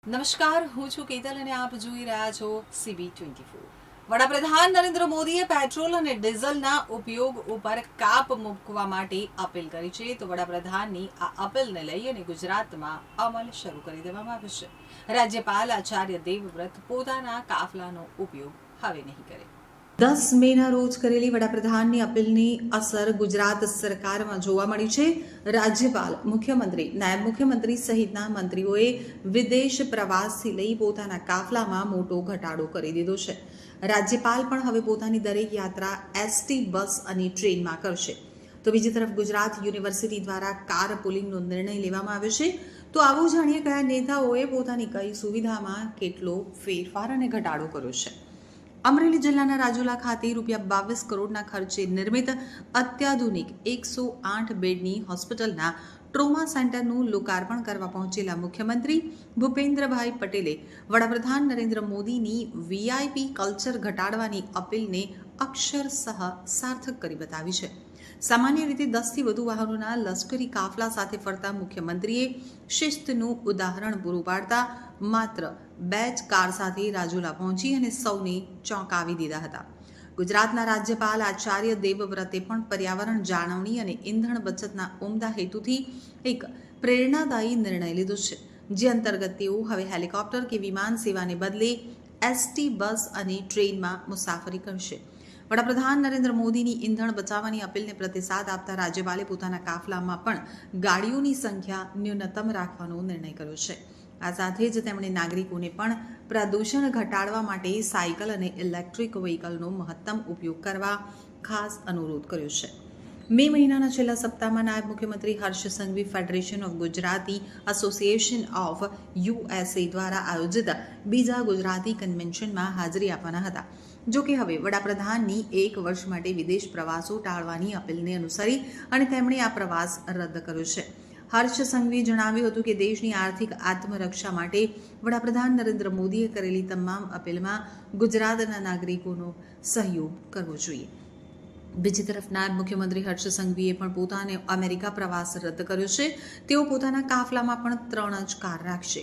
નમસ્કાર, હું છું કેતલ અને આપ જોઈ રહ્યા છો CB24। વડાપ્રધાન નરેન્દ્ર મોદીએ પેટ્રોલ અને ડીઝલના ઉપયોગ ઉપર કાપ મૂકવા માટે અપીલ કરી છે। તો વડાપ્રધાનની આ અપીલને લઈ અને ગુજરાતમાં અમલ શરૂ કરી દેવામાં આવ્યો છે। રાજ્યપાલ આચાર્ય દેવવ્રત પોતાના કાફલાનો ઉપયોગ હવે નહીં કરે। 10 મેના રોજ કરેલી વડાપ્રધાનની અપીલની અસર ગુજરાત સરકારમાં જોવા મળી છે। રાજ્યપાલ, મુખ્યમંત્રી, નાયબ મુખ્યમંત્રી સહિતના મંત્રીઓએ વિદેશ પ્રવાસથી લઈ પોતાના કાફલામાં મોટો ઘટાડો કરી દીધો છે। રાજ્યપાલ પણ હવે પોતાની દરેક યાત્રા એસટી બસ અને ટ્રેનમાં કરશે। તો બીજી તરફ ગુજરાત યુનિવર્સિટી દ્વારા કાર પુલિંગનો નિર્ણય લેવામાં આવ્યો છે। તો આવું જાણીએ કયા નેતાઓએ પોતાની કઈ સુવિધામાં કેટલો ફેરફાર અને ઘટાડો કર્યો છે। અમરેલી જિલ્લાના રાજુલા ખાતે ₹22 કરોડના ખર્ચે નિર્મિત અત્યાધુનિક 108 બેડની હોસ્પિટલના ટ્રોમા સેન્ટરનું લોકાર્પણ કરવા પહોંચેલા મુખ્યમંત્રી ભૂપેન્દ્રભાઈ પટેલે વડાપ્રધાન નરેન્દ્ર મોદીની VIP કલ્ચર ઘટાડવાની અપીલને અક્ષરશઃ સાર્થક કરી બતાવી છે। સામાન્ય રીતે 10થી વધુ વાહનોના લશ્કરી કાફલા સાથે ફરતા મુખ્યમંત્રીએ શિસ્તનું ઉદાહરણ પૂરું પાડતા માત્ર 2 જ કાર સાથે રાજુલા પહોંચી અને સૌને ચોંકાવી દીધા હતા। ગુજરાતના રાજ્યપાલ આચાર્ય દેવવ્રતે પણ પર્યાવરણ જાળવણી અને ઈંધણ બચતના ઉમદા હેતુથી એક પ્રેરણાદાયી નિર્ણય લીધો છે, જે અંતર્ગત તેઓ હવે હેલિકોપ્ટર કે વિમાન સેવાને બદલે એસટી બસ અને ટ્રેનમાં મુસાફરી કરશે। વડાપ્રધાન નરેન્દ્ર મોદીની ઈંધણ બચાવવાની અપીલને પ્રતિસાદ આપતા રાજ્યપાલે પોતાના કાફલામાં પણ ગાડીઓની સંખ્યા ન્યૂનતમ રાખવાનો નિર્ણય કર્યો છે। આ સાથે જ તેમણે નાગરિકોને પણ પ્રદૂષણ ઘટાડવા માટે સાયકલ અને ઇલેક્ટ્રિક વ્હીકલનો મહત્તમ ઉપયોગ કરવા ખાસ અનુરોધ કર્યો છે। મે મહિનાના છેલ્લા સપ્તાહમાં નાયબ મુખ્યમંત્રી Harsh Sanghavi federation of Gujarati association of USA દ્વારા આયોજિત બીજા ગુજરાતી કન્વેન્શનમાં હાજરી આપવાના હતા। જો કે હવે વડાપ્રધાનની 1 વર્ષ માટે વિદેશ પ્રવાસો ટાળવાની અપીલને અનુસરી અને તેમણે આ પ્રવાસ રદ કર્યો છે। હર્ષ સંઘવીએ જણાવ્યું હતું કે દેશની આર્થિક આત્મરક્ષા માટે વડાપ્રધાન નરેન્દ્ર મોદીએ કરેલી તમામ અપીલમાં ગુજરાતના નાગરિકોનો સહયોગ કરવો જોઈએ। બીજી તરફ નાયબ મુખ્યમંત્રી હર્ષ સંઘવીએ પણ પોતાને અમેરિકા પ્રવાસ રદ કર્યો છે। તેઓ પોતાના કાફલામાં પણ 3 જ કાર રાખશે।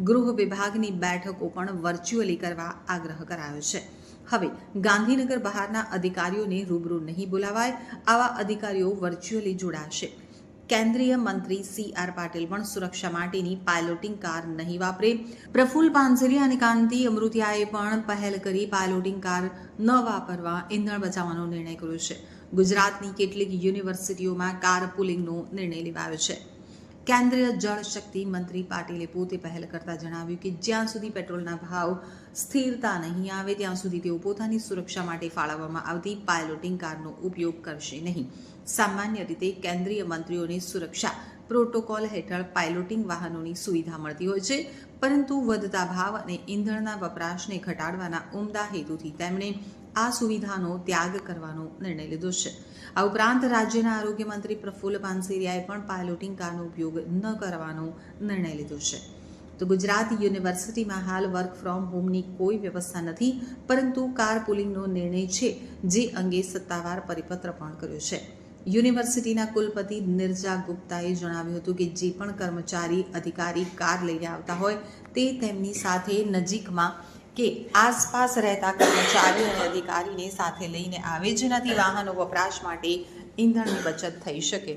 ગૃહ વિભાગની બેઠકો પણ વર્ચ્યુઅલી કરવા આગ્રહ કરાયો છે। હવે ગાંધીનગર બહારના અધિકારીઓને રૂબરૂ નહીં બોલાવાય, આવા અધિકારીઓ વર્ચ્યુઅલી જોડાશે। કેન્દ્રીય મંત્રી CR પાટીલ પણ સુરક્ષા માટેની પાયલોટિંગ કાર નહીં વાપરે। પ્રફુલ્લ પાનસેરિયા અને કાંતિ અમૃતિયાએ પણ પહેલ કરી પાયલોટિંગ કાર ન વાપરવા ઈંધણ બચાવવાનો નિર્ણય કર્યો છે। ગુજરાતની કેટલીક યુનિવર્સિટીઓમાં કાર પુલિંગનો નિર્ણય લેવાયો છે। કેન્દ્રીય જળ શક્તિ મંત્રી પાટીલે પોતે પહેલ કરતા જણાવ્યું કે જ્યાં સુધી પેટ્રોલના ભાવ સ્થિરતા નહીં આવે ત્યાં સુધી તેઓ પોતાની સુરક્ષા માટે ફાળવવામાં આવતી પાયલોટિંગ કારનો ઉપયોગ કરશે નહીં। સામાન્ય રીતે કેન્દ્રીય મંત્રીઓને સુરક્ષા પ્રોટોકોલ હેઠળ પાયલોટિંગ વાહનોની સુવિધા મળતી હોય છે, પરંતુ વધતા ભાવ અને ઈંધણના વપરાશને ઘટાડવાના ઉમદા હેતુથી તેમણે આ સુવિધાનો ત્યાગ કરવાનો નિર્ણય લીધો છે। આ ઉપરાંત રાજ્યના આરોગ્ય મંત્રી પ્રફુલ્લ પાનસેરિયાએ પણ પાયલોટિંગ કારનો ઉપયોગ ન કરવાનો નિર્ણય લીધો છે। તો ગુજરાત યુનિવર્સિટીમાં હાલ વર્ક ફ્રોમ હોમની કોઈ વ્યવસ્થા નથી, પરંતુ કાર પુલિંગનો નિર્ણય છે, જે અંગે સત્તાવાર પરિપત્ર પણ કર્યો છે। યુનિવર્સિટીના કુલપતિ નિર્જા ગુપ્તાએ જણાવ્યું હતું કે જે પણ કર્મચારી અધિકારી કાર લઈને આવતા હોય તે તેમની સાથે નજીકમાં કે આસપાસ રહેતા કર્મચારી અને અધિકારીને સાથે લઈને આવે, જેનાથી વાહનો વપરાશ માટે ઈંધણની બચત થઈ શકે।